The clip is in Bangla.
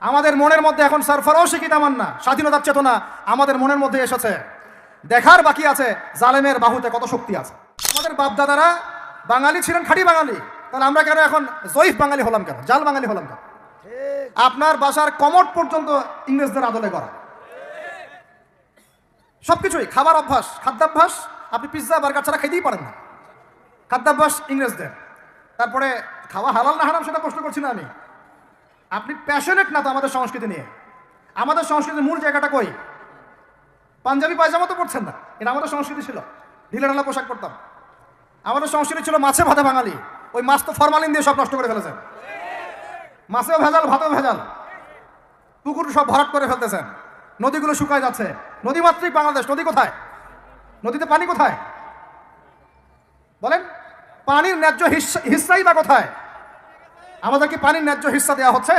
আমাদের মনের মধ্যে এখন সরফরাশি কি তামান্না, স্বাধীনতার চেতনা আমাদের মনের মধ্যে এসেছে। দেখার বাকি আছে জালেমের বাহুতে কত শক্তি আছে। আমাদের বাপদাদারা বাঙালি ছিলেন, খাঁটি বাঙালি, তাহলে আমরা কেন এখন জয়ীফ বাঙালি হলাম, কেন জাল বাঙালি হলাম কেন? আপনার বাসার কমোড পর্যন্ত ইংরেজদের আদলে করা, সবকিছুই খাবার অভ্যাস, খাদ্যাভ্যাস, আপনি পিৎজা বার্গার ছাড়া খেতেই পারেন না, খাদ্যাভ্যাস ইংরেজদের। তারপরে খাওয়া হালাল না হারাম সেটা প্রশ্ন করছি না আমি, আপনি প্যাশনেট না তো আমাদের সংস্কৃতি নিয়ে। আমাদের সংস্কৃতির মূল জায়গাটা কই? পাঞ্জাবি পায়জামা তো পড়ছেন না, এটা আমাদের সংস্কৃতি ছিল, ঢিলে ঢালা পোশাক পরতাম। আমাদের সংস্কৃতি ছিল মাছে ভাতে বাঙালি, ওই মাছ তো ফরমালিন দিয়ে সব নষ্ট করে ফেলেছেন, মাছেও ভেজাল ভাতেও ভেজাল, পুকুর সব ভরাট করে ফেলতেছেন, নদীগুলো শুকায় যাচ্ছে। নদীমাতৃক বাংলাদেশ, নদী কোথায়? নদীতে পানি কোথায় বলেন? পানির ন্যায্য হিস্সাই বা কোথায়? আমাদের কি পানির ন্যায্য হিস্সা দেওয়া হচ্ছে?